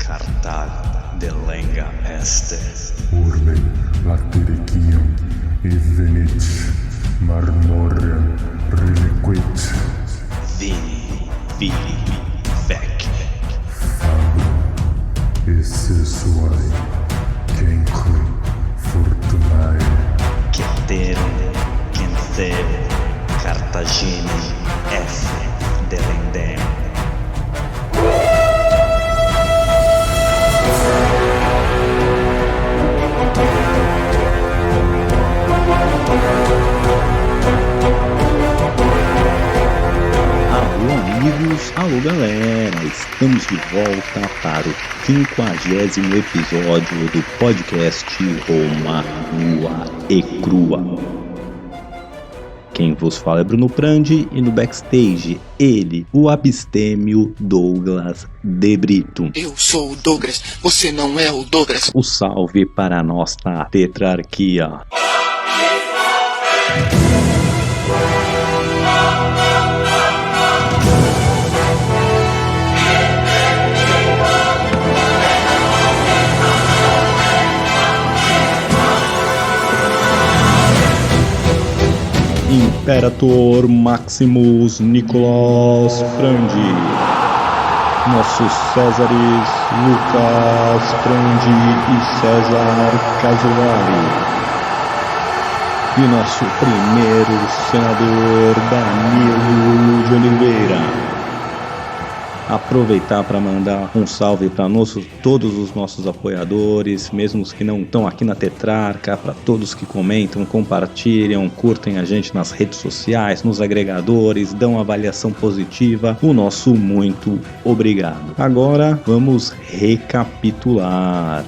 cartal de lenga este. Urbe latericium evenit marmorem reliquit. Vini, vili, vec. Fabrum esse suae cenque fortunae. Ceterum, Cenceu, Cartaginem, F. delendem. Alô amigos, alô galera, estamos de volta para o 50º episódio do podcast Roma Nua e Crua. Quem vos fala é Bruno Prandi e no backstage ele, o abstêmio Douglas de Brito. Eu sou o Douglas, você não é o Douglas. O salve para a nossa tetrarquia. Imperator Maximus Nicolas Prandi, nossos Césares Lucas Prandi e César Casolari, e nosso primeiro senador Danilo de Oliveira. Aproveitar para mandar um salve para todos os nossos apoiadores, mesmo os que não estão aqui na Tetrarca, para todos que comentam, compartilham, curtem a gente nas redes sociais, nos agregadores, dão avaliação positiva. O nosso muito obrigado. Agora vamos recapitular.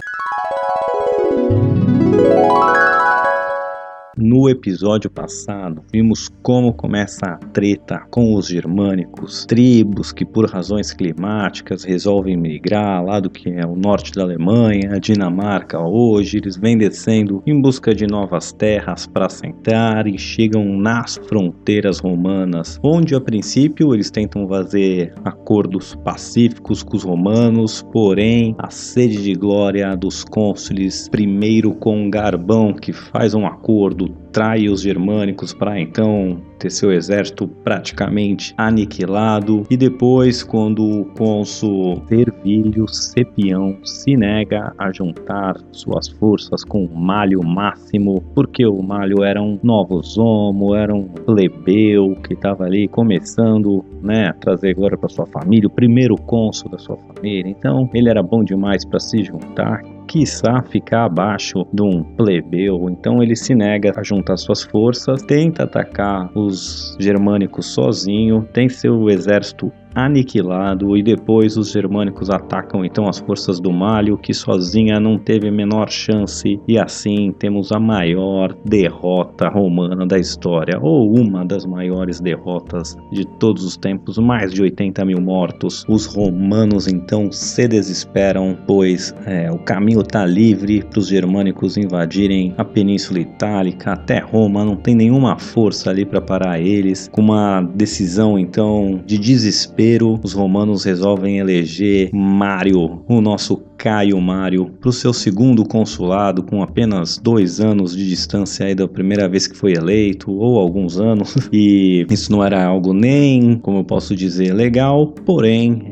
No episódio passado, vimos como começa a treta com os germânicos, tribos que por razões climáticas resolvem migrar lá do que é o norte da Alemanha, a Dinamarca hoje, eles vêm descendo em busca de novas terras para assentar e chegam nas fronteiras romanas, onde a princípio eles tentam fazer acordos pacíficos com os romanos, porém a sede de glória dos cônsules, primeiro com Garbão, que faz um acordo, trai os germânicos para então ter seu exército praticamente aniquilado, e depois quando o cônsul Servilio Cepião se nega a juntar suas forças com o Malio Máximo, porque o Malio era um novozomo, era um plebeu que estava ali começando, a trazer glória para sua família, o primeiro cônsul da sua família, então ele era bom demais para se juntar, quiçá ficar abaixo de um plebeu. Então ele se nega a juntar suas forças, tenta atacar os germânicos sozinho, tem seu exército aniquilado, e depois os germânicos atacam então as forças do Malio, que sozinha não teve a menor chance, e assim temos a maior derrota romana da história, ou uma das maiores derrotas de todos os tempos, mais de 80 mil mortos. Os romanos então se desesperam, pois o caminho está livre para os germânicos invadirem a Península Itálica, até Roma não tem nenhuma força ali para parar eles. Com uma decisão então de desespero, os romanos resolvem eleger Mário, o nosso Caio Mário, para o seu segundo consulado, com apenas 2 anos de distância aí da primeira vez que foi eleito, ou alguns anos, e isso não era algo nem, como eu posso dizer, legal, porém,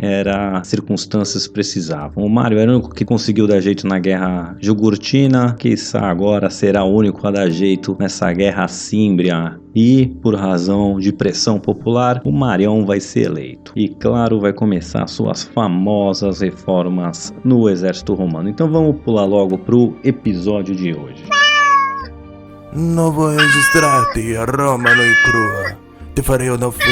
circunstâncias precisavam. O Mário era o único que conseguiu dar jeito na guerra jugurtina, quiçá agora será o único a dar jeito nessa guerra símbria, e por razão de pressão popular, o Marião vai ser eleito. E claro, vai começar suas famosas reformas no exército romano. Então vamos pular logo pro episódio de hoje. Novo registrati a Roma Nua e Crua. Te farei uma oferta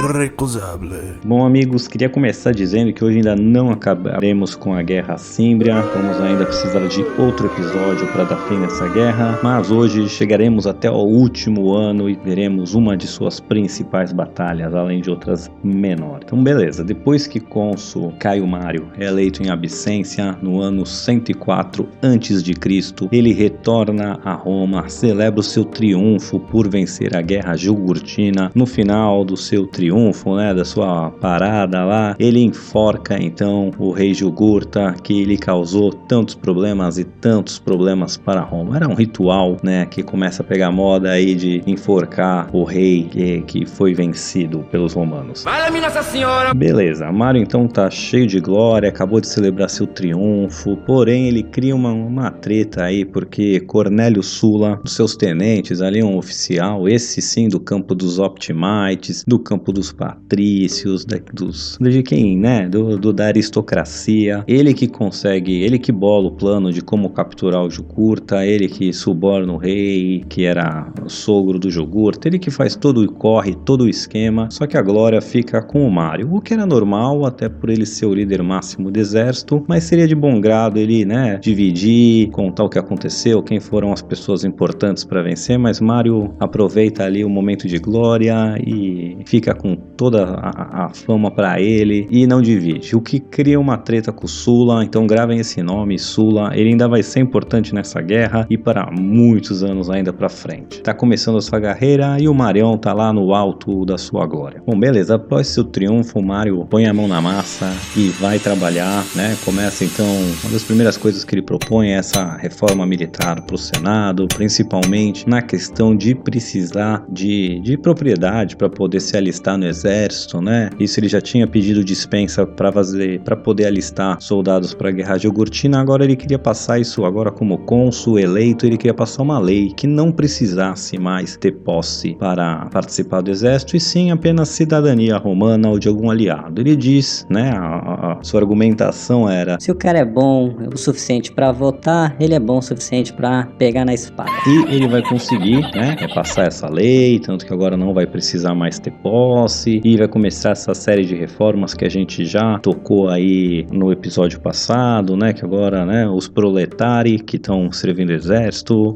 irrecusável. Bom amigos, queria começar dizendo que hoje ainda não acabaremos com a Guerra Símbria, vamos ainda precisar de outro episódio para dar fim nessa guerra, mas hoje chegaremos até o último ano e veremos uma de suas principais batalhas, além de outras menores. Então beleza, depois que cônsul Caio Mário é eleito em absência no ano 104 a.C., ele retorna a Roma, celebra o seu triunfo por vencer a Guerra Jugurtina, no final do seu triunfo, né, da sua parada lá, ele enforca então o rei Jugurta, que lhe causou tantos problemas e tantos problemas para Roma. Era um ritual, né, que começa a pegar moda aí de enforcar o rei que foi vencido pelos romanos. Fala-me, Nossa Senhora! Beleza, Mário então tá cheio de glória, acabou de celebrar seu triunfo, porém ele cria uma treta aí, porque Cornélio Sulla, dos seus tenentes ali, um oficial, esse sim do campo dos Optimates, do campo dos patrícios, de quem, né, da aristocracia, ele que consegue, ele que bola o plano de como capturar o Jugurta, ele que suborna o rei, que era o sogro do Jugurta, ele que faz todo o corre, todo o esquema, só que a glória fica com o Mário, o que era normal, até por ele ser o líder máximo do exército, mas seria de bom grado ele, né, dividir, contar o que aconteceu, quem foram as pessoas importantes para vencer, mas Mário aproveita ali o momento de glória e fica com toda a fama para ele e não divide, o que cria uma treta com o Sulla. Então gravem esse nome, Sulla, ele ainda vai ser importante nessa guerra e para muitos anos ainda para frente. Tá começando a sua carreira e o Marião tá lá no alto da sua glória. Bom, beleza, após seu triunfo, o Mário põe a mão na massa e vai trabalhar, né? Começa então, uma das primeiras coisas que ele propõe é essa reforma militar para o Senado, principalmente na questão de precisar de propriedade para poder se alistar no exército, né? Isso ele já tinha pedido dispensa para poder alistar soldados para a guerra jugurtina. Agora ele queria passar isso, agora como cônsul eleito, ele queria passar uma lei que não precisasse mais ter posse para participar do exército, e sim apenas cidadania romana ou de algum aliado. Ele diz, né, a sua argumentação era: se o cara é bom o suficiente para votar, ele é bom o suficiente para pegar na espada. E ele vai conseguir, né, passar essa lei, tanto que agora não vai precisar mais ter posse, e vai começar essa série de reformas que a gente já tocou aí no episódio passado, né, que agora, né, os proletari que estão servindo exército,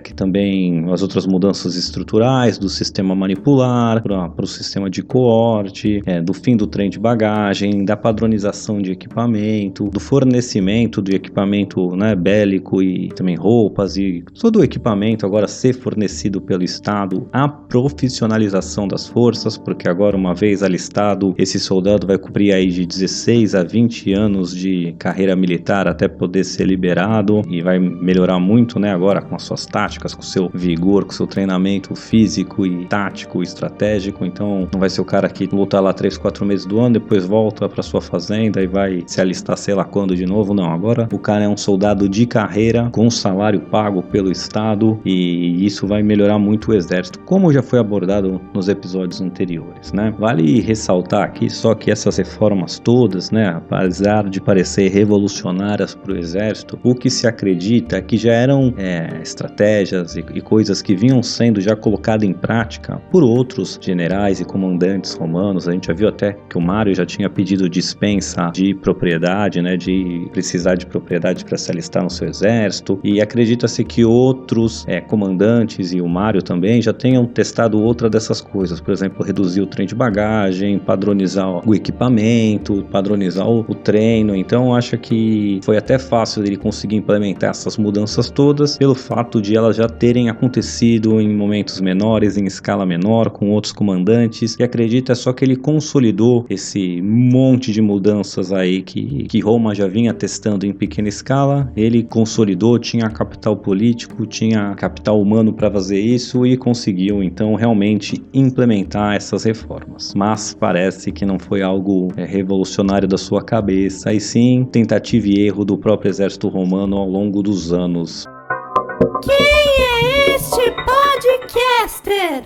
que também as outras mudanças estruturais do sistema manipular para o sistema de coorte, do fim do trem de bagagem, da padronização de equipamento, do fornecimento de equipamento, né, bélico e também roupas e todo o equipamento agora ser fornecido pelo Estado, a profissionalização das forças, porque agora, uma vez alistado, esse soldado vai cumprir aí de 16 a 20 anos de carreira militar até poder ser liberado, e vai melhorar muito, né, agora com as suas táticas, com o seu vigor, com o seu treinamento físico e tático, estratégico. Então não vai ser o cara que luta lá 3, 4 meses do ano, depois volta para sua fazenda e vai se alistar sei lá quando de novo. Não, agora o cara é um soldado de carreira com salário pago pelo Estado, e isso vai melhorar muito o exército, como já foi abordado nos episódios anteriores, né? Vale ressaltar aqui só que essas reformas todas, né, apesar de parecer revolucionárias para o exército, o que se acredita é que já eram estratégias e coisas que vinham sendo já colocadas em prática por outros generais e comandantes romanos. A gente já viu até que o Mário já tinha pedido dispensa de propriedade, né, de precisar de propriedade para se alistar no seu exército, e acredita-se que outros comandantes e o Mário também já tenham testado outra dessas coisas, por exemplo, reduzir o trem de bagagem, padronizar o equipamento, padronizar o treino. Então acho que foi até fácil ele conseguir implementar essas mudanças todas pelo fato de elas já terem acontecido em momentos menores, em escala menor, com outros comandantes, e acredita só que ele consolidou esse monte de mudanças aí que Roma já vinha testando em pequena escala. Ele consolidou, tinha capital político, tinha capital humano para fazer isso, e conseguiu então realmente implementar essas reformas. Mas parece que não foi algo revolucionário da sua cabeça, e sim tentativa e erro do próprio exército romano ao longo dos anos. Quem é este podcaster?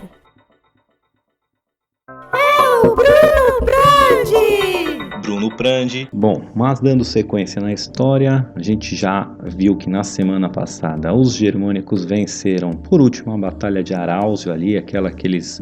É o Bruno Brandi! Bruno Prandi. Bom, mas dando sequência na história, a gente já viu que na semana passada os germânicos venceram por último a batalha de Arausio ali, aquela que eles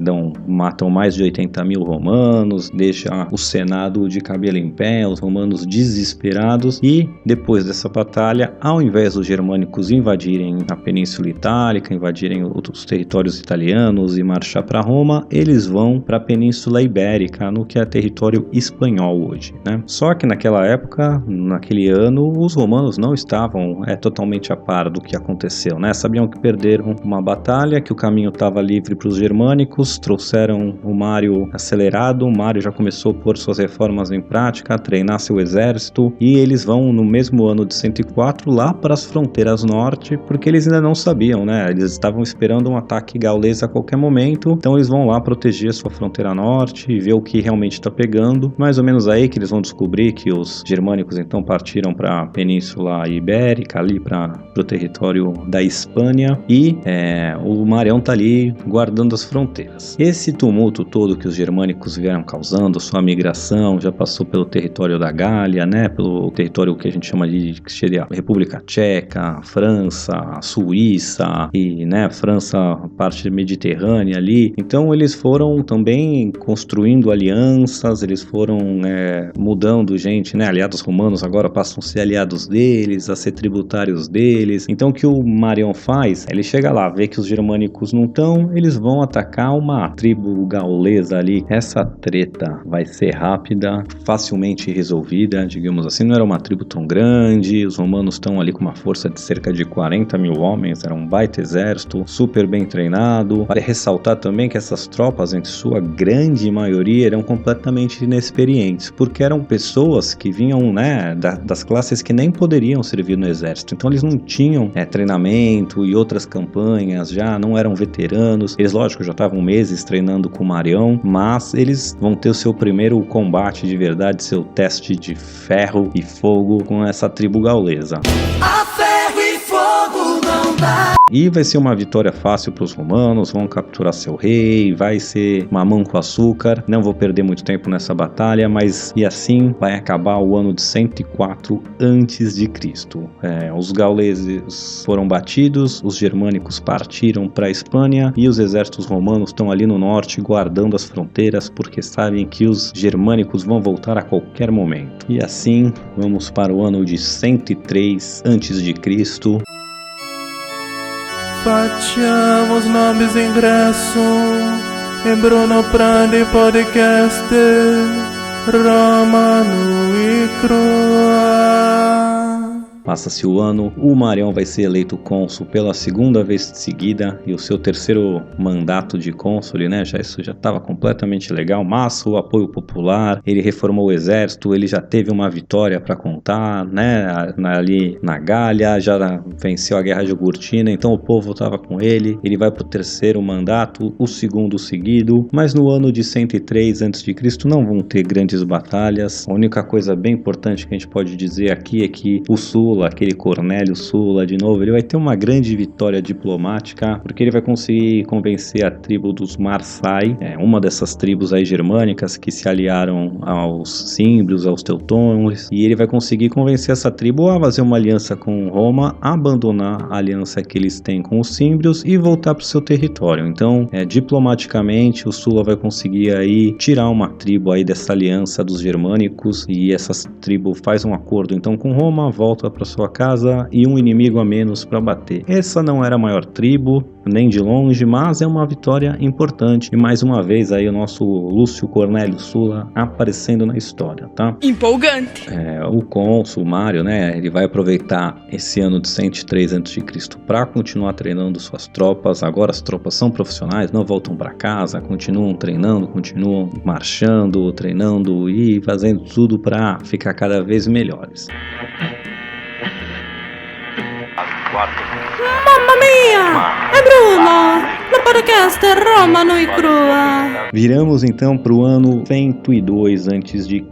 matam mais de 80 mil romanos, deixa o Senado de cabelo em pé, os romanos desesperados, e depois dessa batalha, ao invés dos germânicos invadirem a Península Itálica, invadirem outros territórios italianos e marchar para Roma, eles vão para a Península Ibérica, no que é território espanhol hoje. né? Só que naquela época, naquele ano, os romanos não estavam totalmente a par do que aconteceu, né? Sabiam que perderam uma batalha, que o caminho estava livre para os germânicos, trouxeram o Mário acelerado, o Mário já começou a pôr suas reformas em prática, a treinar seu exército, e eles vão no mesmo ano de 104 lá para as fronteiras norte, porque eles ainda não sabiam, né? Eles estavam esperando um ataque gaulês a qualquer momento, então eles vão lá proteger sua fronteira norte e ver o que realmente está pegando. Mais ou menos aí que eles vão descobrir que os germânicos então partiram para a Península Ibérica, ali para o território da Espanha, e o Marião tá ali guardando as fronteiras. Esse tumulto todo que os germânicos vieram causando, sua migração já passou pelo território da Gália, né? Pelo território que a gente chama de que seria República Tcheca, França, Suíça e, né, França, parte mediterrânea ali. Então eles foram também construindo alianças, eles foram mudando gente, né? Aliados romanos agora passam a ser aliados deles, a ser tributários deles. Então o que o Marião faz? Ele chega lá, vê que os germânicos não estão, eles vão atacar uma tribo gaulesa ali. Essa treta vai ser rápida, facilmente resolvida, digamos assim. Não era uma tribo tão grande, os romanos estão ali com uma força de cerca de 40 mil homens, era um baita exército, super bem treinado. Vale ressaltar também que essas tropas, em sua grande maioria, eram completamente inexperientes, porque eram pessoas que vinham, né, das classes que nem poderiam servir no exército. Então eles não tinham treinamento e outras campanhas, já não eram veteranos. Eles, lógico, já estavam meses treinando com o Marião, mas eles vão ter o seu primeiro combate de verdade, seu teste de ferro e fogo com essa tribo gaulesa. A ferro e fogo não dá. E vai ser uma vitória fácil para os romanos, vão capturar seu rei, vai ser mamão com açúcar. Não vou perder muito tempo nessa batalha, mas e assim vai acabar o ano de 104 a.C. Os gauleses foram batidos, os germânicos partiram para a Espanha e os exércitos romanos estão ali no norte guardando as fronteiras porque sabem que os germânicos vão voltar a qualquer momento. E assim vamos para o ano de 103 a.C. Facciamo os nomes ingresso em Bruno Prandi Podcast Romano e Crua. Passa-se o ano, o Marião vai ser eleito cônsul pela segunda vez seguida e o seu terceiro mandato de cônsul, né? Isso já estava completamente legal, mas o apoio popular, ele reformou o exército, ele já teve uma vitória para contar, né? Ali na Gália, já venceu a Guerra de Jugurtina, então o povo estava com ele. Ele vai para o terceiro mandato, o segundo seguido, mas no ano de 103 a.C. não vão ter grandes batalhas. A única coisa bem importante que a gente pode dizer aqui é que o Sul, aquele Cornélio Sula, de novo, ele vai ter uma grande vitória diplomática, porque ele vai conseguir convencer a tribo dos Marsai, uma dessas tribos aí germânicas que se aliaram aos símbrios, aos teutônicos, e ele vai conseguir convencer essa tribo a fazer uma aliança com Roma, abandonar a aliança que eles têm com os símbrios e voltar para o seu território. Então, diplomaticamente, o Sula vai conseguir aí tirar uma tribo aí dessa aliança dos germânicos, e essa tribo faz um acordo então com Roma, volta para sua casa e um inimigo a menos para bater. Essa não era a maior tribo, nem de longe, mas é uma vitória importante. E mais uma vez aí o nosso Lúcio Cornélio Sula aparecendo na história, tá? Empolgante! O cônsul Mário, né, ele vai aproveitar esse ano de 103 a.C. para continuar treinando suas tropas. Agora as tropas são profissionais, não voltam para casa, continuam treinando, continuam marchando, treinando e fazendo tudo para ficar cada vez melhores. Mamma mia! É Bruno! No podcast Romano e Crua. Viramos então para o ano 102 a.C.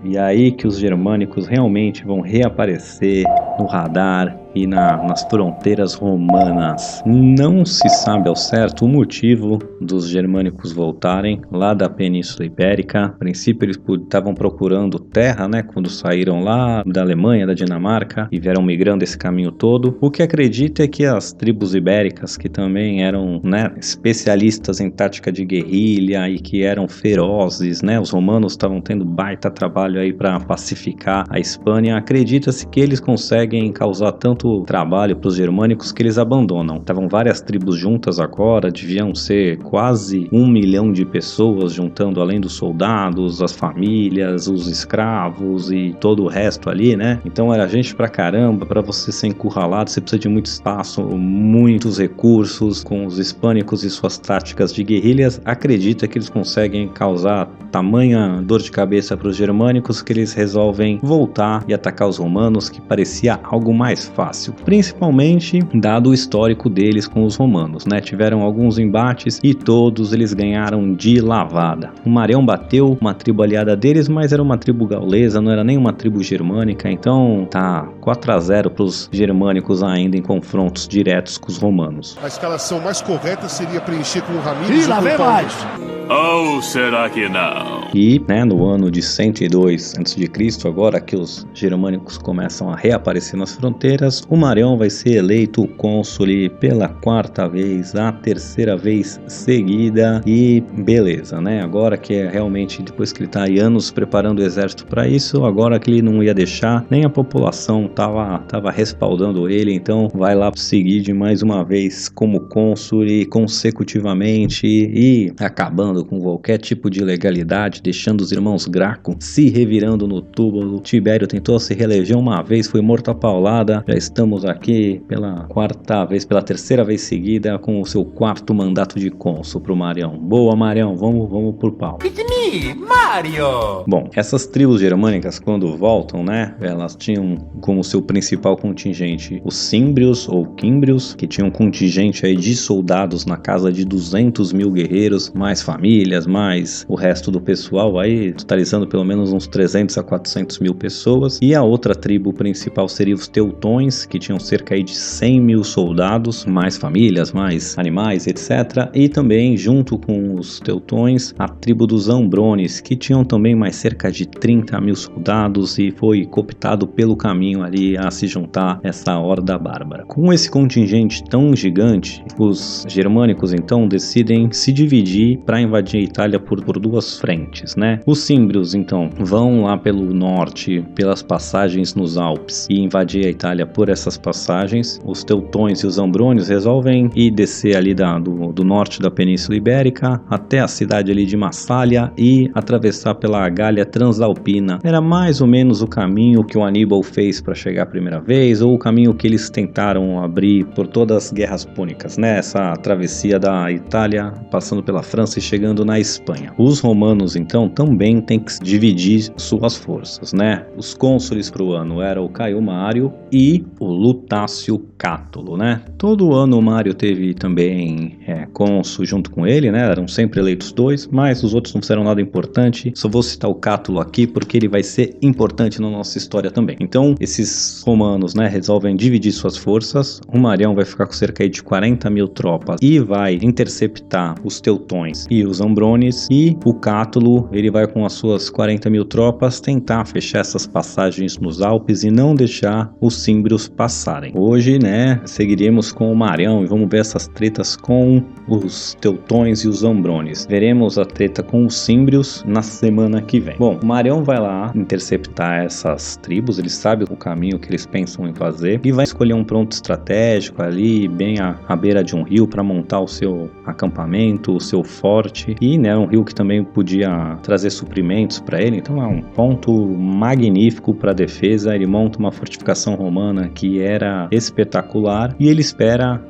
E aí que os germânicos realmente vão reaparecer no radar e nas fronteiras romanas. Não se sabe ao certo o motivo dos germânicos voltarem lá da Península Ibérica. A princípio eles estavam procurando terra, né, quando saíram lá da Alemanha, da Dinamarca, e vieram migrando esse caminho todo. O que acredita é que as tribos ibéricas, que também eram, né, especialistas em tática de guerrilha e que eram ferozes, né, os romanos estavam tendo baita trabalho aí para pacificar a Espanha. Acredita-se que eles conseguem conseguem causar tanto trabalho para os germânicos que eles abandonam. Estavam várias tribos juntas agora, deviam ser quase 1 milhão de pessoas juntando, além dos soldados, as famílias, os escravos e todo o resto ali, né? Então era gente pra caramba. Para você ser encurralado, você precisa de muito espaço, muitos recursos. Com os hispânicos e suas táticas de guerrilhas, acredita que eles conseguem causar tamanha dor de cabeça para os germânicos que eles resolvem voltar e atacar os romanos, que parecia algo mais fácil, principalmente dado o histórico deles com os romanos, né? Tiveram alguns embates e todos eles ganharam de lavada. O Marião bateu uma tribo aliada deles, mas era uma tribo gaulesa, não era nem uma tribo germânica, então tá 4-0 para os germânicos ainda em confrontos diretos com os romanos. A escalação mais correta seria preencher com o Ramírez e lá vem mais! Ou será que não? E, né, no ano de 102 a.C., agora que os germânicos começam a reaparecer nas fronteiras, o Marião vai ser eleito cônsule pela 4ª vez, a 3ª vez seguida, e beleza, né? Agora que é realmente, depois que ele tá aí anos preparando o exército para isso, agora que ele não ia deixar, nem a população tava respaldando ele, então vai lá seguir de mais uma vez como cônsule consecutivamente e acabando com qualquer tipo de legalidade, deixando os irmãos Graco se revirando no túmulo. Tibério tentou se reeleger uma vez, foi morto a paulada. Já estamos aqui pela 4ª vez, pela 3ª vez seguida, com o seu 4º mandato de cônsul pro Marião. Boa, Marião, vamos por pau. It's me, Mario! Bom, essas tribos germânicas, quando voltam, né, elas tinham como seu principal contingente os Címbrios ou Químbrios, que tinham um contingente aí de soldados na casa de 200 mil guerreiros, mais famílias, mais o resto do pessoal aí, totalizando pelo menos uns 300 a 400 mil pessoas. E a outra tribo principal seria os Teutões, que tinham cerca aí de 100 mil soldados, mais famílias, mais animais, etc. E também, junto com os Teutões, a tribo dos Ambrones, que tinham também mais cerca de 30 mil soldados, e foi cooptado pelo caminho ali a se juntar essa horda bárbara. Com esse contingente tão gigante, os germânicos então decidem se dividir para invadir a Itália por 2 frentes, né? Os Címbrios então vão lá pelo norte, pelas passagens nos Alpes, e invadir a Itália por essas passagens. Os Teutões e os Ambrones resolvem ir descer ali do norte da Península Ibérica até a cidade ali de Massália e atravessar pela Gália Transalpina. Era mais ou menos o caminho que o Aníbal fez para chegar a primeira vez, ou o caminho que eles tentaram abrir por todas as guerras púnicas, né? Essa travessia da Itália, passando pela França e chegando na Espanha. Os romanos, então, também têm que dividir suas forças, né? Os cônsules para o ano eram o Caio Mário e o Lutácio Cátulo, né? Todo ano o Mário teve também cônsul junto com ele, né? Eram sempre eleitos 2, mas os outros não fizeram nada importante. Só vou citar o Cátulo aqui porque ele vai ser importante na nossa história também. Então, esses romanos, né, resolvem dividir suas forças. O Marião vai ficar com cerca de 40 mil tropas e vai interceptar os Teutões e os Ambrones, e o Cátulo, ele vai com as suas 40 mil tropas tentar fechar essas passagens nos Alpes e não deixar os Címbrios passarem. Hoje, né, seguiremos com o Marião e vamos ver essas tretas com os Teutões e os Ambrones. Veremos a treta com os Címbrios na semana que vem. Bom, o Marião vai lá interceptar essas tribos, ele sabe o caminho que eles pensam em fazer e vai escolher um ponto estratégico ali, bem à beira de um rio, para montar o seu acampamento, o seu forte, e né, um rio que também podia trazer suprimentos para ele, então é um ponto magnífico para defesa. Ele monta uma fortificação romana que era espetacular e ele espera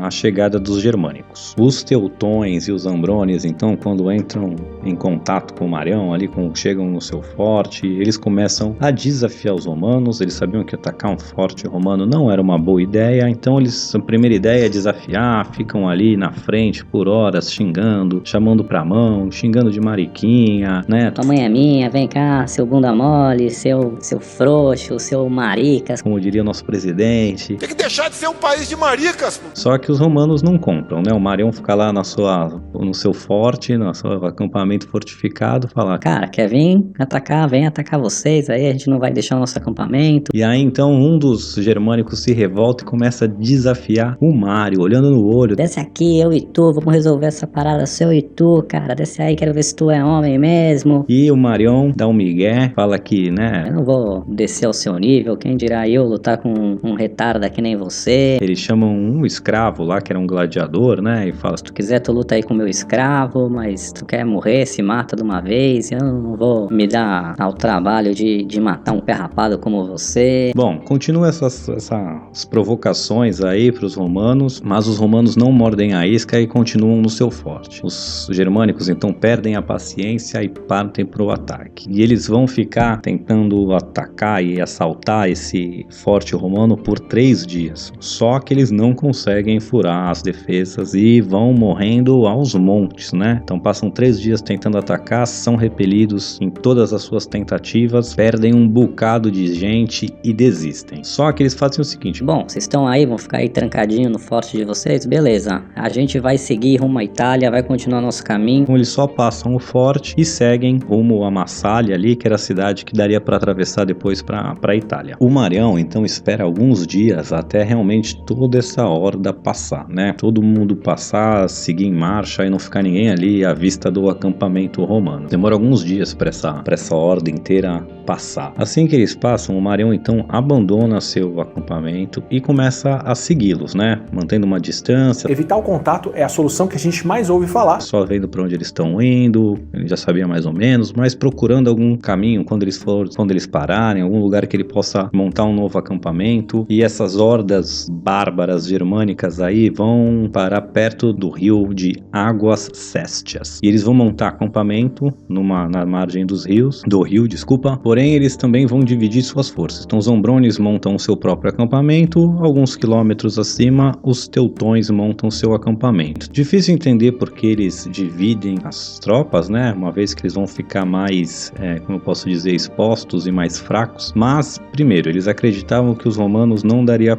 a chegada dos germânicos. Os Teutões e os Ambrones, então, quando entram em contato com o Marião, ali quando chegam no seu forte, eles começam a desafiar os romanos. Eles sabiam que atacar um forte romano não era uma boa ideia, então a primeira ideia é desafiar, ficam ali na frente por horas xingando, chamando pra mão, xingando de mariquinha, né? Tua mãe é minha, vem cá, seu bunda mole, seu frouxo, seu maricas. Como diria o nosso presidente. Tem que deixar de ser um país de maricas. Só que os romanos não compram, né? O Marião fica lá na sua no seu forte, no seu acampamento fortificado, falar: Cara, quer vir atacar? Vem atacar vocês, aí a gente não vai deixar o nosso acampamento. E aí então um dos germânicos se revolta e começa a desafiar o Mario, olhando no olho. Desce aqui, eu e tu, vamos resolver essa parada, seu e tu, cara, desce aí, quero ver se tu é homem mesmo. E o Marion dá um migué, fala que, né, eu não vou descer ao seu nível, quem dirá eu lutar com um retarda que nem você. Eles chamam um escravo lá, que era um gladiador, né, e fala: se tu quiser tu luta aí com meu escravo, mas tu quer morrer, se mata de uma vez, eu não vou me dar ao trabalho de matar um pé rapado como você. Bom, continua essas provocações aí pros romanos, mas os romanos não mordem a isca e continuam no seu forte. Os germânicos então perdem a paciência e partem pro ataque. E eles vão ficar tentando atacar e assaltar esse forte romano por 3 dias. Só que eles não conseguem furar as defesas e vão morrendo aos montes, né? Então passam 3 dias tentando atacar, são repelidos em todas as suas tentativas, perdem um bocado de gente e desistem. Só que eles fazem o seguinte: bom, vocês estão aí, vão ficar aí trancadinho no forte de vocês? Beleza, a gente vai seguir rumo à Itália, vai continuar nosso caminho. Então eles só passam o forte e seguem rumo a Massalia ali, que era a cidade que daria para atravessar depois para a Itália. O Marião então espera alguns dias até realmente toda essa horda passar, né? Todo mundo passar, seguir em marcha e não ficar ninguém ali à vista do acampamento romano. Demora alguns dias para essa horda inteira passar. Assim que eles passam, o Marião então abandona seu acampamento e começa a segui-los, né? Mantendo uma distância. Evitar o contato é a solução que a gente mais ouve falar. Só vendo para onde eles estão indo, ele já sabia mais ou menos, mas procurando algum caminho quando eles pararem, algum lugar que ele possa montar um novo acampamento. E essas hordas bárbaras germânicas aí vão parar perto do rio de Águas Céstias. E eles vão montar acampamento na margem do rio, porém eles também vão dividir suas forças. Então os Ambrones montam o seu próprio acampamento, alguns quilômetros acima os teutões montam seu acampamento. Difícil entender porque eles dividem as tropas, né? Uma vez que eles vão ficar mais, como eu posso dizer, expostos e mais fracos. Mas, primeiro, eles acreditavam que os romanos não daria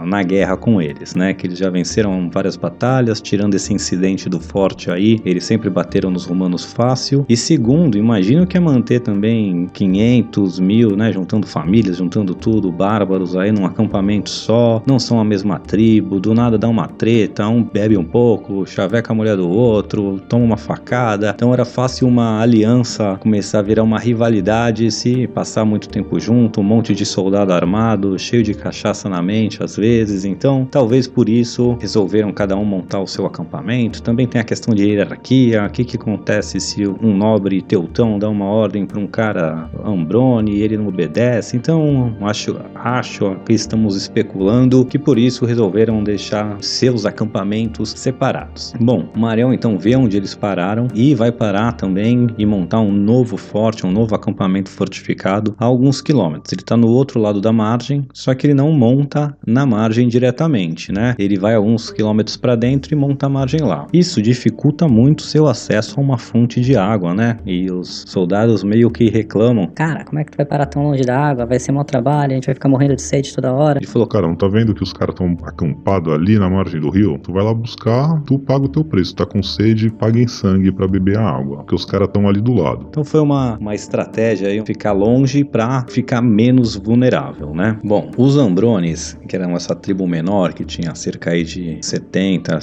na guerra com eles, né? Que eles já venceram várias batalhas, tirando esse incidente do forte aí, eles sempre bateram nos romanos fácil. E segundo, imagino que é manter também 500, 1000, né? Juntando famílias, juntando tudo, bárbaros aí num acampamento só, não são a mesma tribo, do nada dá uma treta, um bebe um pouco, chaveca a mulher do outro, toma uma facada. Então era fácil uma aliança começar a virar uma rivalidade se passar muito tempo junto, um monte de soldado armado, cheio de cachaça na mente às vezes. Então talvez por isso resolveram cada um montar o seu acampamento. Também tem a questão de hierarquia, o que acontece se um nobre teutão dá uma ordem para um cara Ambrone e ele não obedece. Então acho que estamos especulando que por isso resolveram deixar seus acampamentos separados. Bom, o Marião então vê onde eles pararam e vai parar também e montar um novo forte, um novo acampamento fortificado a alguns quilômetros. Ele está no outro lado da margem, só que ele não monta na margem diretamente, né? Ele vai alguns quilômetros para dentro e monta a margem lá. Isso dificulta muito seu acesso a uma fonte de água, né? E os soldados meio que reclamam: cara, como é que tu vai parar tão longe da água? Vai ser mau trabalho, a gente vai ficar morrendo de sede toda hora. Ele falou: cara, não tá vendo que os caras estão acampados ali na margem do rio? Tu vai lá buscar, tu paga o teu preço. Tá com sede, paga em sangue pra beber a água, porque os caras estão ali do lado. Então foi uma estratégia aí, ficar longe pra ficar menos vulnerável, né? Bom, os Ambrones, que eram essa tribo menor que tinha cerca aí de 70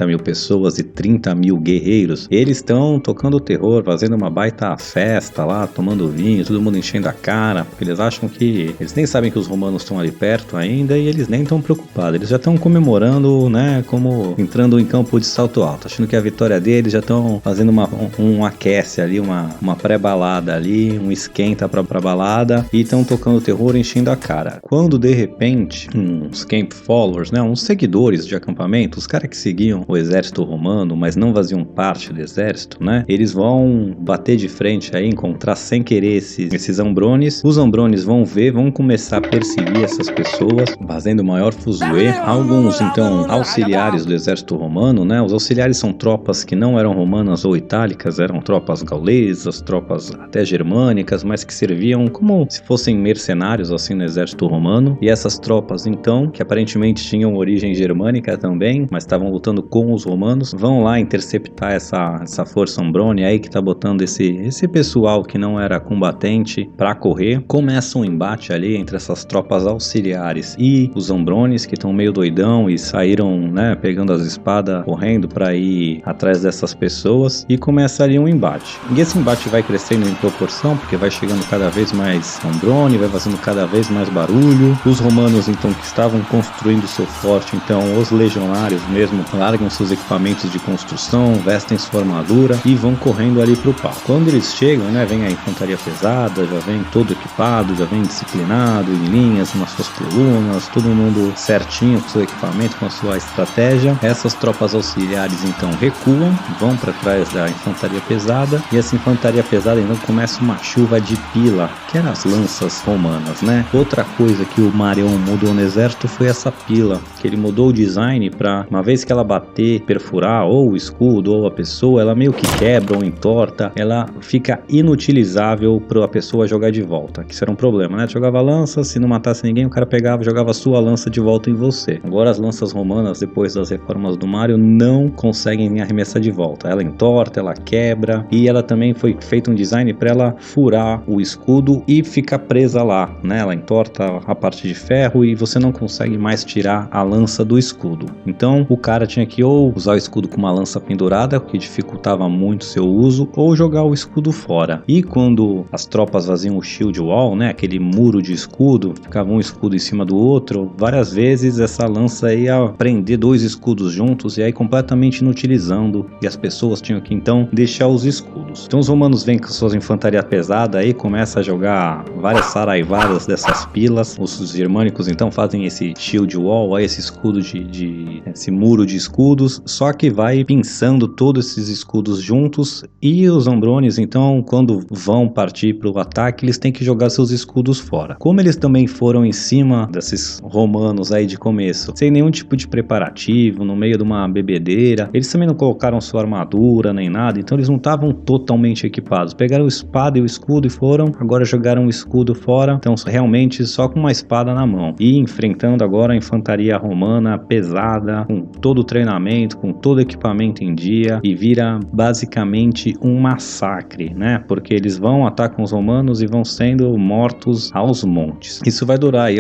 mil pessoas e 30 mil guerreiros, eles estão tocando terror, fazendo uma baita festa lá, tomando vinho, todo mundo enchendo a cara, porque eles acham que eles nem sabem que os romanos estão ali perto ainda e eles nem estão preocupados. Eles já estão comemorando, né, como entrando em campo de salto alto, achando que a vitória deles, já estão fazendo um aquece ali, uma pré-balada ali, um esquenta pra balada, e estão tocando terror, enchendo a cara. Quando de repente uns camp followers, né, uns seguidores de acampamento, os caras que seguiam o exército romano, mas não faziam parte do exército, né, eles vão bater de frente aí, encontrar sem querer esses Ambrones. Os Ambrones vão começar a perseguir essas pessoas, fazendo maior fuzuê. Alguns então auxiliares do exército romano, né, os auxiliares são tropas que não eram romanas ou itálicas, eram tropas gaulesas, tropas até germânicas, mas que serviam como se fossem mercenários assim no exército romano. E essas tropas então, que aparentemente tinham origem germânica também, mas estavam lutando com os romanos, romanos vão lá interceptar essa força Ombrone aí que tá botando esse pessoal que não era combatente pra correr. Começa um embate ali entre essas tropas auxiliares e os Ombrones, que estão meio doidão e saíram, né, pegando as espadas, correndo pra ir atrás dessas pessoas, e começa ali um embate. E esse embate vai crescendo em proporção, porque vai chegando cada vez mais Ombrone, vai fazendo cada vez mais barulho. Os romanos, então, que estavam construindo seu forte, então, os legionários mesmo, largam seus equipamentos de construção, vestem sua armadura e vão correndo ali pro pau. Quando eles chegam, né, vem a infantaria pesada, já vem todo equipado, já vem disciplinado, em linhas, nas suas colunas, todo mundo certinho com seu equipamento, com a sua estratégia. Essas tropas auxiliares, então, recuam, vão para trás da infantaria pesada, e essa infantaria pesada, então, começa uma chuva de pila, que eram as lanças romanas, né? Outra coisa que o Marion mudou no exército foi essa pila, que ele mudou o design para, uma vez que ela bater, perfurar ou o escudo ou a pessoa, ela meio que quebra ou entorta, ela fica inutilizável para a pessoa jogar de volta, que isso era um problema, né? Jogava lança, se não matasse ninguém, o cara pegava e jogava a sua lança de volta em você. Agora as lanças romanas, depois das reformas do Mario, não conseguem arremessar de volta. Ela entorta, ela quebra, e ela também foi feito um design para ela furar o escudo e ficar presa lá, né? Ela entorta a parte de ferro e você não consegue mais tirar a lança do escudo. Então o cara tinha que ou usar o escudo com uma lança pendurada, o que dificultava muito seu uso, ou jogar o escudo fora. E quando as tropas faziam o shield wall, né, aquele muro de escudo, ficava um escudo em cima do outro, várias vezes essa lança ia prender dois escudos juntos e aí completamente inutilizando, e as pessoas tinham que então deixar os escudos. Então os romanos vêm com suas infantaria pesada aí, começa a jogar várias saraivadas dessas pilas. Os germânicos então fazem esse shield wall, aí esse escudo esse muro de escudos, só que vai pinçando todos esses escudos juntos, e os Ombrones então, quando vão partir para o ataque, eles têm que jogar seus escudos fora. Como eles também foram em cima desses romanos aí de começo, sem nenhum tipo de preparativo, no meio de uma bebedeira, eles também não colocaram sua armadura nem nada, então eles não estavam totalmente equipados. Pegaram a espada e o escudo e foram, agora jogaram o escudo fora, então realmente só com uma espada na mão, e enfrentando agora a infantaria romana pesada, com todo o treinamento, com todo o equipamento em dia, e vira basicamente um massacre, né? Porque eles vão, atacam os romanos e vão sendo mortos aos montes. Isso vai durar aí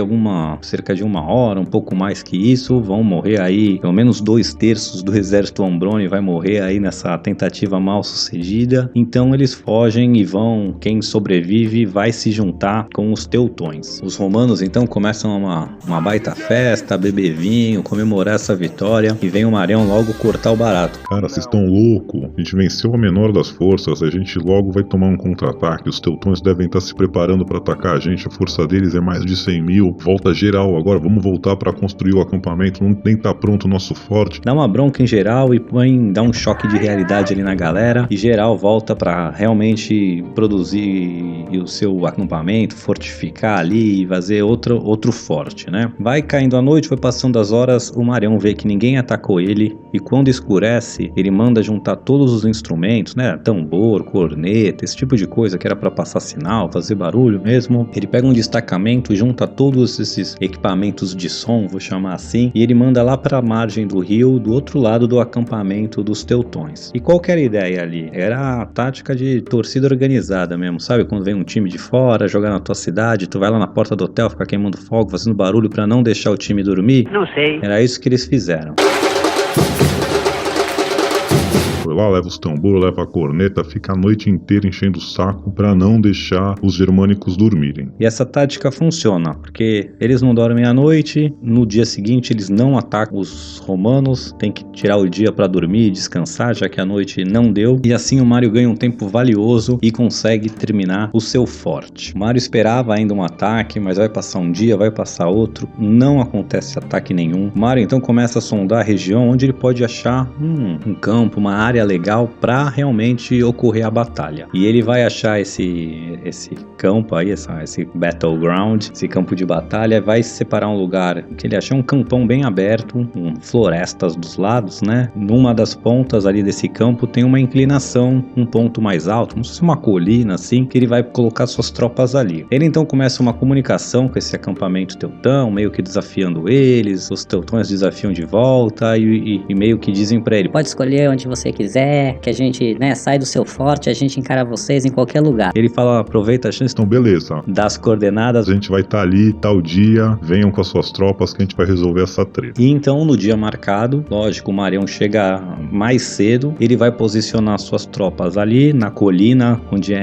cerca de 1 hora, um pouco mais que isso. Vão morrer aí, pelo menos 2/3 do exército Ombrone vai morrer aí nessa tentativa mal sucedida. Então eles fogem e vão, quem sobrevive vai se juntar com os teutões. Os romanos então começam uma baita festa, beber vinho, comemorar essa vitória, e vem o Marion logo cortar o barato. Cara, vocês estão loucos? A gente venceu a menor das forças, a gente logo vai tomar um contra-ataque, os teutões devem estar se preparando para atacar a gente, a força deles é mais de 100 mil, volta geral agora, vamos voltar para construir o acampamento, nem tá pronto o nosso forte. Dá uma bronca em geral e dá um choque de realidade ali na galera, e geral volta para realmente produzir o seu acampamento, fortificar ali e fazer outro forte, né? Vai caindo a noite, foi passando as horas, o Marion vê que ninguém atacou ele, e quando escurece, ele manda juntar todos os instrumentos, né? Tambor, corneta, esse tipo de coisa que era para passar sinal, fazer barulho mesmo. Ele pega um destacamento, junta todos esses equipamentos de som, vou chamar assim, e ele manda lá para a margem do rio, do outro lado do acampamento dos teutões. E qual que era a ideia ali? Era a tática de torcida organizada mesmo, sabe? Quando vem um time de fora jogar na tua cidade, tu vai lá na porta do hotel, ficar queimando fogo, fazendo barulho para não deixar o time dormir? Não sei. Era isso que eles fizeram. Foi lá, leva os tambores, leva a corneta, fica a noite inteira enchendo o saco pra não deixar os germânicos dormirem. E essa tática funciona, porque eles não dormem à noite, no dia seguinte eles não atacam os romanos, tem que tirar o dia pra dormir e descansar, já que a noite não deu, e assim o Mario ganha um tempo valioso e consegue terminar o seu forte. O Mario esperava ainda um ataque, mas vai passar um dia, vai passar outro, não acontece ataque nenhum. O Mario então começa a sondar a região onde ele pode achar um campo, uma área área legal para realmente ocorrer a batalha. E ele vai achar esse campo aí, esse battleground, esse campo de batalha, vai separar um lugar que ele acha um campão bem aberto, com florestas dos lados, né? Numa das pontas ali desse campo tem uma inclinação, um ponto mais alto, como se fosse uma colina assim, que ele vai colocar suas tropas ali. Ele então começa uma comunicação com esse acampamento teutão, meio que desafiando eles, os teutões desafiam de volta e meio que dizem pra ele: pode escolher onde você quiser, que a gente, né, sai do seu forte, a gente encara vocês em qualquer lugar. Ele fala: aproveita a chance, Então beleza, das coordenadas, a gente vai estar ali tal dia, venham com as suas tropas que a gente vai resolver essa treta. E então no dia marcado, lógico, o Marião chega mais cedo, ele vai posicionar suas tropas ali na colina, onde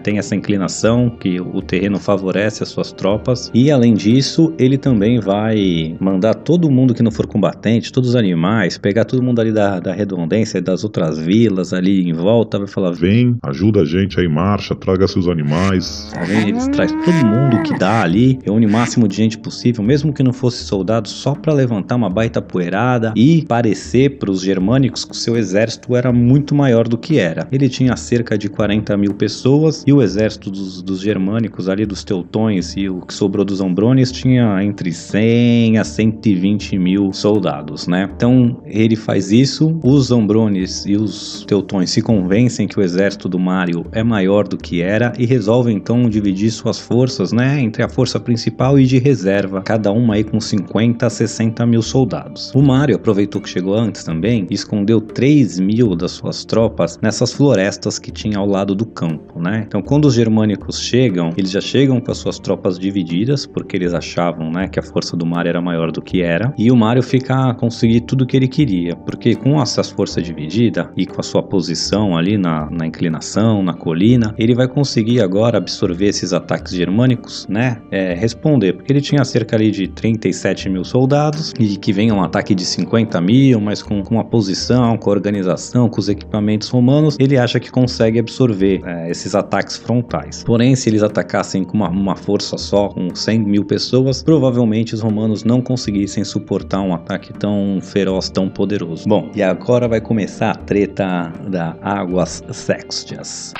tem essa inclinação que o terreno favorece as suas tropas, e além disso, ele também vai mandar todo mundo que não for combatente, todos os animais, pegar todo mundo ali da redondência, das outras vilas ali em volta, vai falar: Vem, ajuda a gente aí, marcha, traga seus animais. Eles trazem todo mundo que dá ali, reúne o máximo de gente possível, mesmo que não fosse soldado, só pra levantar uma baita poeirada e parecer pros germânicos que o seu exército era muito maior do que era. Ele tinha cerca de 40 mil pessoas e o exército dos germânicos ali, dos teutões e o que sobrou dos Zambrones tinha entre 100 a 120 mil soldados, né? Então ele faz isso, os Zambrones e os teutões se convencem que o exército do Mário é maior do que era e resolvem então dividir suas forças, né, entre a força principal e de reserva, cada uma aí com 50 a 60 mil soldados. O Mário aproveitou que chegou antes também e escondeu 3 mil das suas tropas nessas florestas que tinha ao lado do campo, né? Então quando os germânicos chegam, eles já chegam com as suas tropas divididas, porque eles achavam, né, que a força do Mário era maior do que era, e o Mário fica a conseguir tudo o que ele queria, porque com essas forças divididas e com a sua posição ali na inclinação, na colina, ele vai conseguir agora absorver esses ataques germânicos, né, responder, porque ele tinha cerca ali de 37 mil soldados, e que vem um ataque de 50 mil, mas com a posição, com a organização, com os equipamentos romanos, ele acha que consegue absorver esses ataques frontais. Porém, se eles atacassem com uma força só, com 100 mil pessoas, provavelmente os romanos não conseguissem suportar um ataque tão feroz, tão poderoso. Bom, e agora vai começar a treta da Águas Sextias.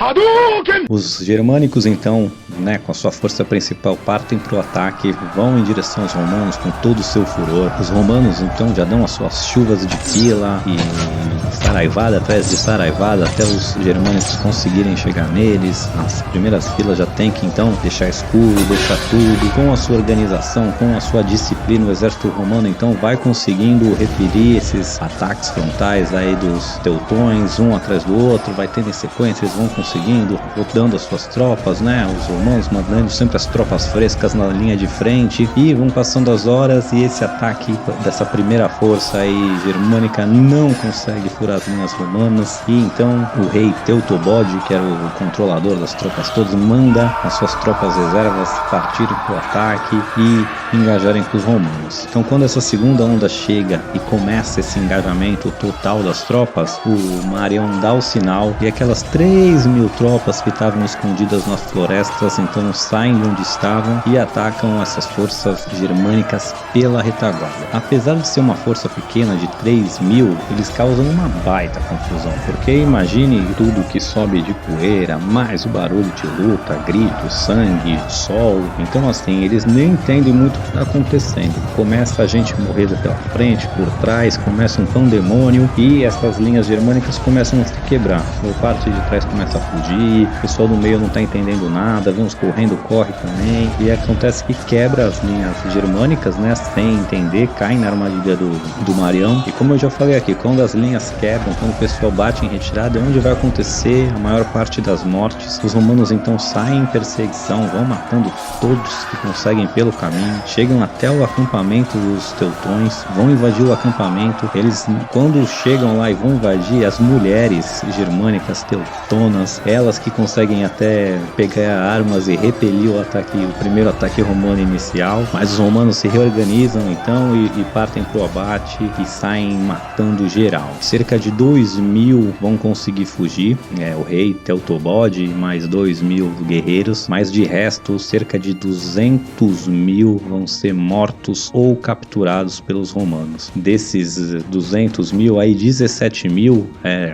Os germânicos então, né, com a sua força principal, partem para o ataque, vão em direção aos romanos com todo o seu furor. Os romanos então já dão as suas chuvas de pila e saraivada atrás de saraivada até os germânicos conseguirem chegar neles. As primeiras filas já tem que então deixar escuro, deixar tudo. Com a sua organização, com a sua disciplina, o exército romano então vai conseguindo repelir esses ataques frontais aí dos teutões, um atrás do outro, vai tendo em sequência, eles vão conseguindo, dando as suas tropas, né, os romanos mandando sempre as tropas frescas na linha de frente, e vão passando as horas e esse ataque dessa primeira força aí germânica não consegue furar as linhas romanas, e então o rei Teutobode, que era o controlador das tropas todas, manda as suas tropas reservas partirem para o ataque e engajarem com os romanos. Então quando essa segunda onda chega e começa esse engajamento total das tropas, o Marião dá o sinal e aquelas 3 mil tropas que estavam escondidas nas florestas então saem de onde estavam e atacam essas forças germânicas pela retaguarda. Apesar de ser uma força pequena de 3 mil, eles causam uma baita confusão, porque imagine tudo que sobe de poeira, mais o barulho de luta, gritos, sangue, sol. Então assim, eles nem entendem muito o que está acontecendo. Começa a gente morrer pela frente, por trás, começa um pandemônio e essas linhas germânicas começam a se quebrar. A parte de trás começa a fugir, o pessoal do meio não está entendendo nada, vem uns correndo, corre também, e acontece que quebra as linhas germânicas, né, sem entender, cai na armadilha do Marião. E como eu já falei aqui, quando as linhas quebram, quando o pessoal bate em retirada, é onde vai acontecer a maior parte das mortes. Os romanos então saem em perseguição, vão matando todos que conseguem pelo caminho, chegam até o acampamento dos teutões, vão invadir o acampamento. Eles, quando chegam lá e vão invadir, as mulheres germânicas teutonas, elas que conseguem até pegar armas e repelir o primeiro ataque romano inicial, mas os romanos se reorganizam então e partem pro abate e saem matando geral. Cerca de 2 mil vão conseguir fugir, o rei Teutobode e mais 2 mil guerreiros, mas de resto cerca de 200 mil vão ser mortos ou capturados pelos romanos. Desses 200 mil, aí 17 mil mil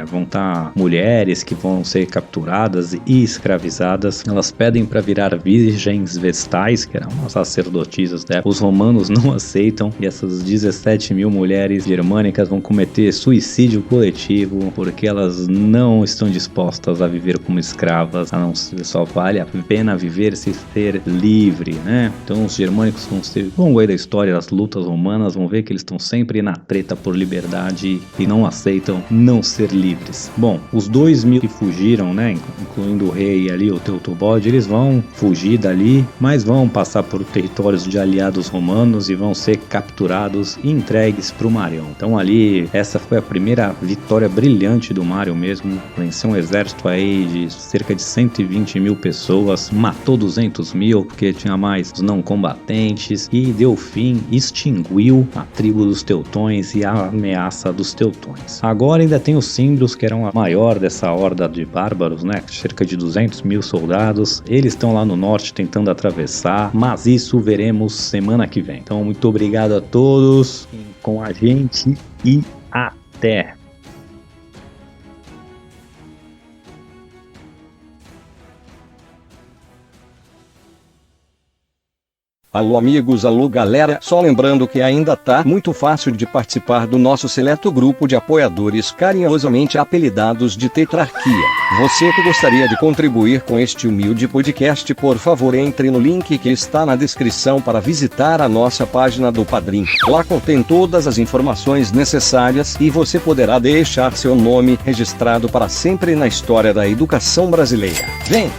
vão estar mulheres que vão ser capturadas e escravizadas. Elas pedem para virar virgens vestais, que eram umas sacerdotisas, né? Os romanos não aceitam e essas 17 mil mulheres germânicas vão cometer suicídio coletivo porque elas não estão dispostas a viver como escravas, a não ser, só vale a pena viver se ser livre, né? Então os germânicos vão ser, ao longo aí da história das lutas romanas, vão ver que eles estão sempre na treta por liberdade e não aceitam não ser livres. Bom, os 2.000 que fugiram, né, incluindo o rei ali, o Teutobode, eles vão fugir dali, mas vão passar por territórios de aliados romanos e vão ser capturados e entregues para o Marion. Então ali, essa foi a primeira vitória brilhante do Mário mesmo. Venceu um exército aí de cerca de 120 mil pessoas, matou 200 mil porque tinha mais os não combatentes e deu fim, extinguiu a tribo dos teutões e a ameaça dos teutões. Agora ainda tem os símbrios, que eram a maior dessa horda de bárbaros, né? Cerca de 200 mil soldados. Eles estão lá no norte tentando atravessar, mas isso veremos semana que vem. Então muito obrigado a todos com a gente e até! Alô amigos, alô galera, só lembrando que ainda tá muito fácil de participar do nosso seleto grupo de apoiadores carinhosamente apelidados de Tetrarquia. Você que gostaria de contribuir com este humilde podcast, por favor entre no link que está na descrição para visitar a nossa página do Padrim. Lá contém todas as informações necessárias e você poderá deixar seu nome registrado para sempre na história da educação brasileira. Vem!